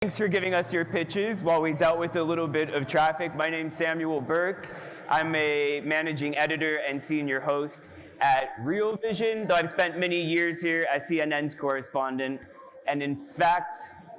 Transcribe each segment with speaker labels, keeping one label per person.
Speaker 1: Thanks for giving us your pitches while we dealt with a little bit of traffic. My name's Samuel Burke. I'm a managing editor and senior host at Real Vision, though I've spent many years here as CNN's correspondent. And in fact,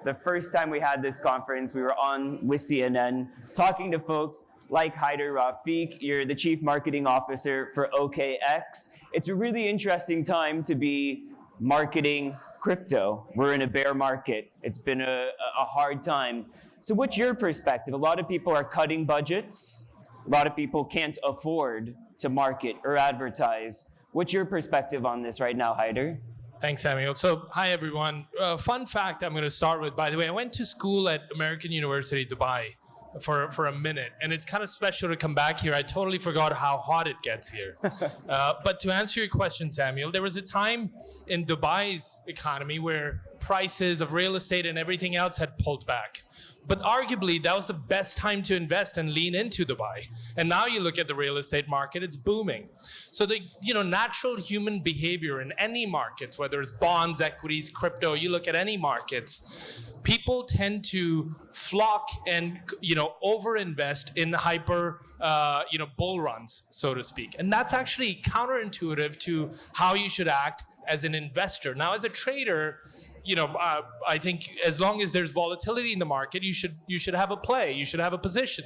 Speaker 1: the first time we had this conference, we were on with CNN talking to folks like Haider Rafique. You're the chief marketing officer for OKX. It's a really interesting time to be marketing crypto. We're in a bear market. It's been a hard time. So what's your perspective? A lot of people are cutting budgets. A lot of people can't afford to market or advertise. What's your perspective on this right now, Haider?
Speaker 2: Thanks, Samuel. So, hi, everyone. Fun fact I'm going to start with, by the way, I went to school at American University, Dubai for a minute, and it's kind of special to come back here. I totally forgot how hot it gets here. But to answer your question, Samuel, there was a time in Dubai's economy where prices of real estate and everything else had pulled back. But arguably, that was the best time to invest and lean into Dubai. And now you look at the real estate market, it's booming. So the natural human behavior in any markets, whether it's bonds, equities, crypto, you look at any markets, people tend to flock and overinvest in hyper bull runs, so to speak. And that's actually counterintuitive to how you should act as an investor. Now, as a trader, I think as long as there's volatility in the market, you should have a play, you should have a position.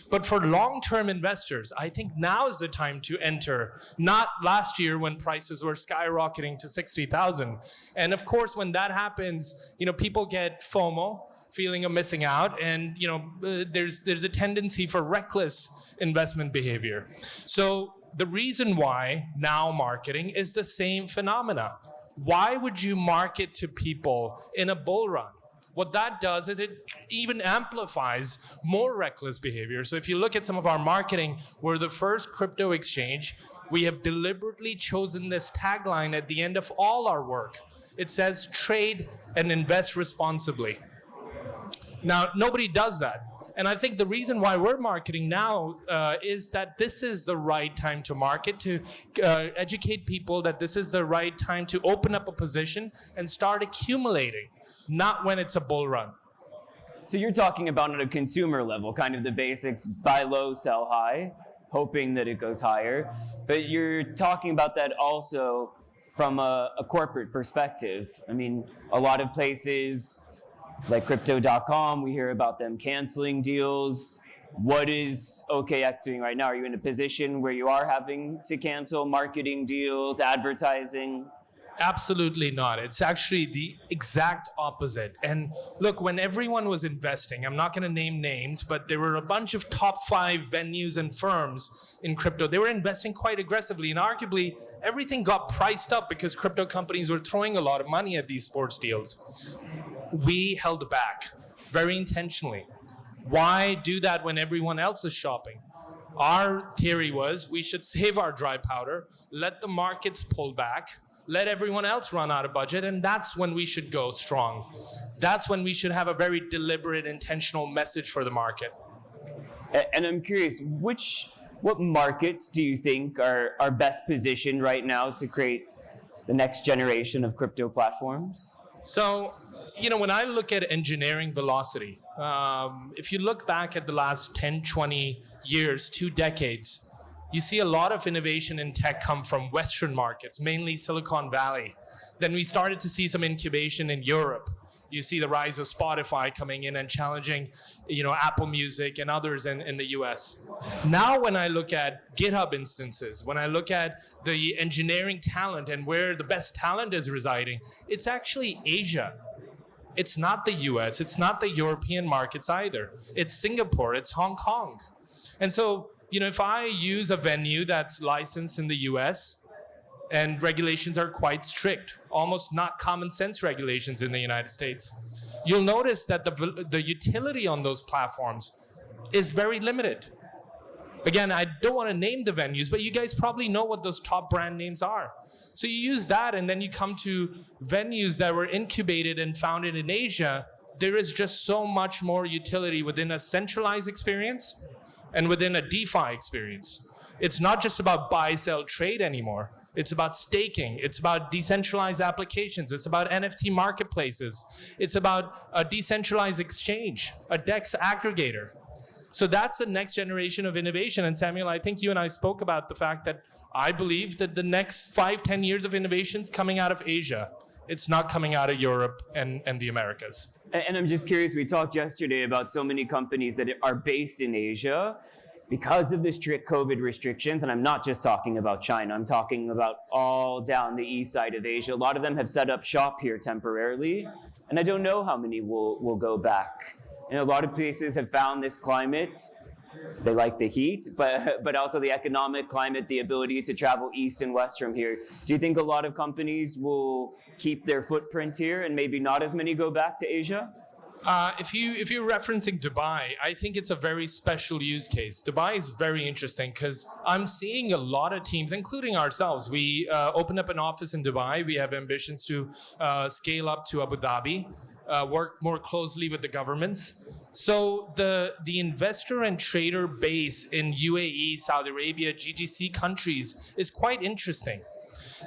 Speaker 2: But for long-term investors, I think now is the time to enter, not last year when prices were skyrocketing to 60,000. And of course, when that happens, people get FOMO, feeling of missing out, and there's a tendency for reckless investment behavior. So the reason why now marketing is the same phenomena. Why would you market to people in a bull run? What that does is it even amplifies more reckless behavior. So if you look at some of our marketing, we're the first crypto exchange. We have deliberately chosen this tagline at the end of all our work. It says, trade and invest responsibly. Now, nobody does that. And I think the reason why we're marketing now is that this is the right time to market, to educate people that this is the right time to open up a position and start accumulating, not when it's a bull run.
Speaker 1: So you're talking about at a consumer level, kind of the basics, buy low, sell high, hoping that it goes higher. But you're talking about that also from a corporate perspective. I mean, a lot of places like Crypto.com, we hear about them canceling deals. What is OKX doing right now? Are you in a position where you are having to cancel marketing deals, advertising?
Speaker 2: Absolutely not. It's actually the exact opposite. And look, when everyone was investing, I'm not going to name names, but there were a bunch of top 5 venues and firms in crypto. They were investing quite aggressively, and arguably everything got priced up because crypto companies were throwing a lot of money at these sports deals. We held back very intentionally. Why do that when everyone else is shopping? Our theory was we should save our dry powder, let the markets pull back, let everyone else run out of budget, and that's when we should go strong. That's when we should have a very deliberate, intentional message for the market.
Speaker 1: And I'm curious, what markets do you think are best positioned right now to create the next generation of crypto platforms?
Speaker 2: So, when I look at engineering velocity, if you look back at the last 10, 20 years, 2 decades, you see a lot of innovation in tech come from Western markets, mainly Silicon Valley. Then we started to see some incubation in Europe. You see the rise of Spotify coming in and challenging, Apple Music and others in the US. Now when I look at GitHub instances, when I look at the engineering talent and where the best talent is residing, it's actually Asia. It's not the US, it's not the European markets either. It's Singapore, it's Hong Kong. And so, if I use a venue that's licensed in the US, and regulations are quite strict, almost not common sense regulations in the United States, you'll notice that the utility on those platforms is very limited. Again, I don't want to name the venues, but you guys probably know what those top brand names are. So you use that, and then you come to venues that were incubated and founded in Asia. There is just so much more utility within a centralized experience and within a DeFi experience. It's not just about buy, sell, trade anymore. It's about staking. It's about decentralized applications. It's about NFT marketplaces. It's about a decentralized exchange, a DEX aggregator. So that's the next generation of innovation. And Samuel, I think you and I spoke about the fact that I believe that the next 5-10 years of innovation is coming out of Asia. It's not coming out of Europe and the Americas.
Speaker 1: And I'm just curious, we talked yesterday about so many companies that are based in Asia because of the strict COVID restrictions, and I'm not just talking about China, I'm talking about all down the east side of Asia. A lot of them have set up shop here temporarily, and I don't know how many will go back. And a lot of places have found this climate. They like the heat, but also the economic climate, the ability to travel east and west from here. Do you think a lot of companies will keep their footprint here and maybe not as many go back to Asia?
Speaker 2: If you're referencing Dubai, I think it's a very special use case. Dubai is very interesting because I'm seeing a lot of teams, including ourselves. We opened up an office in Dubai. We have ambitions to scale up to Abu Dhabi, work more closely with the governments. So the investor and trader base in UAE, Saudi Arabia, GCC countries is quite interesting.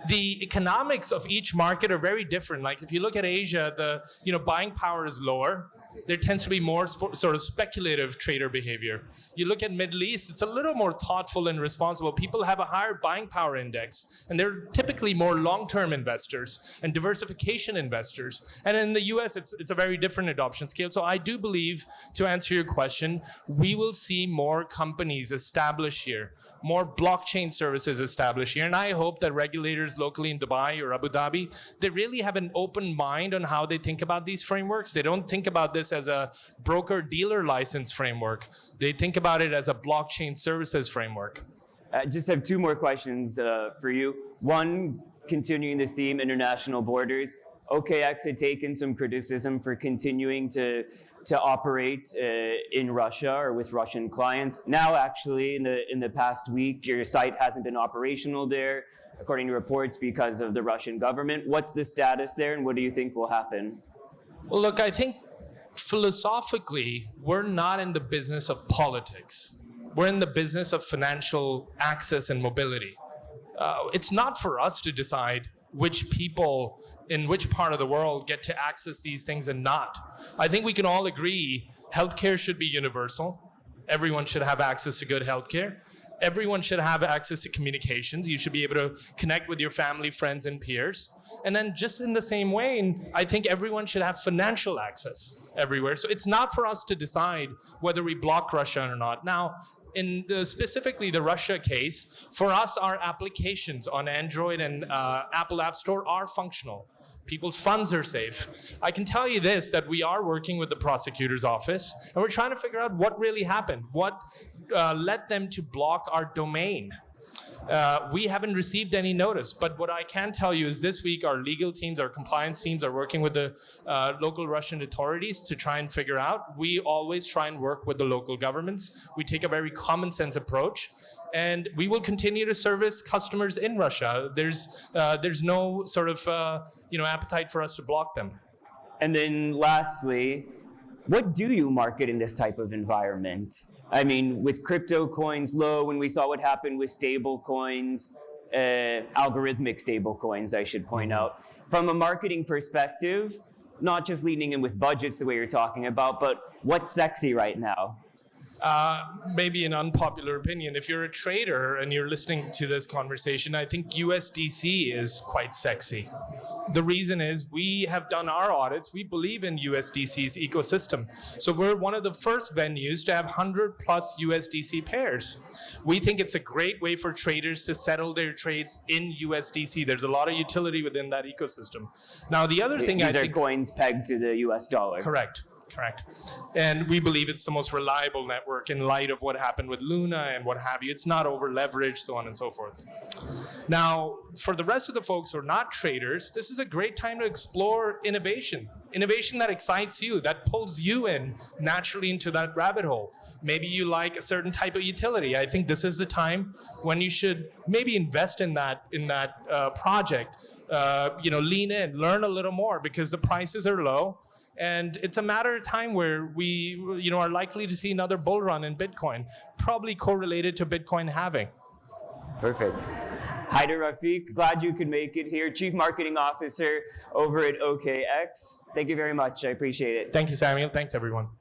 Speaker 2: The economics of each market are very different. Like if you look at Asia, the buying power is lower. There tends to be more sort of speculative trader behavior. You look at Middle East, it's a little more thoughtful and responsible. People have a higher buying power index, and they're typically more long-term investors and diversification investors. And in the US, it's a very different adoption scale. So I do believe, to answer your question, we will see more companies establish here, more blockchain services established here. And I hope that regulators locally in Dubai or Abu Dhabi, they really have an open mind on how they think about these frameworks. They don't think about this as a broker-dealer license framework. They think about it as a blockchain services framework.
Speaker 1: I just have two more questions for you. One, continuing this theme, international borders. OKX had taken some criticism for continuing to operate in Russia or with Russian clients. Now, actually, in the past week, your site hasn't been operational there, according to reports, because of the Russian government. What's the status there, and what do you think will happen?
Speaker 2: Well, look, I think philosophically, we're not in the business of politics. We're in the business of financial access and mobility. It's not for us to decide which people in which part of the world get to access these things and not. I think we can all agree healthcare should be universal. Everyone should have access to good healthcare. Everyone should have access to communications. You should be able to connect with your family, friends, and peers. And then just in the same way, I think everyone should have financial access everywhere. So it's not for us to decide whether we block Russia or not. Now, in specifically the Russia case, for us, our applications on Android and Apple App Store are functional. People's funds are safe. I can tell you this, that we are working with the prosecutor's office, and we're trying to figure out what really happened, what led them to block our domain. We haven't received any notice, but what I can tell you is this week our legal teams, our compliance teams are working with the local Russian authorities to try and figure out. We always try and work with the local governments. We take a very common sense approach, and we will continue to service customers in Russia. There's no sort of appetite for us to block them.
Speaker 1: And then lastly, what do you market in this type of environment? I mean, with crypto coins low, when we saw what happened with stable coins, algorithmic stable coins, I should point out. From a marketing perspective, not just leaning in with budgets the way you're talking about, but what's sexy right now?
Speaker 2: Maybe an unpopular opinion. If you're a trader and you're listening to this conversation, I think USDC is quite sexy. The reason is we have done our audits. We believe in USDC's ecosystem. So we're one of the first venues to have 100 plus USDC pairs. We think it's a great way for traders to settle their trades in USDC. There's a lot of utility within that ecosystem. Now, the other thing
Speaker 1: These
Speaker 2: I think—
Speaker 1: are coins pegged to the US dollar.
Speaker 2: Correct. And we believe it's the most reliable network in light of what happened with Luna and what have you. It's not over leveraged, so on and so forth. Now, for the rest of the folks who are not traders, this is a great time to explore innovation. Innovation that excites you, that pulls you in naturally into that rabbit hole. Maybe you like a certain type of utility. I think this is the time when you should maybe invest in that project. Lean in, learn a little more because the prices are low. And it's a matter of time where we are likely to see another bull run in Bitcoin. probably correlated to Bitcoin halving.
Speaker 1: Perfect. Haider Rafique, glad you could make it here, Chief Marketing Officer over at OKX. Thank you very much. I appreciate it.
Speaker 2: Thank you, Samuel. Thanks, everyone.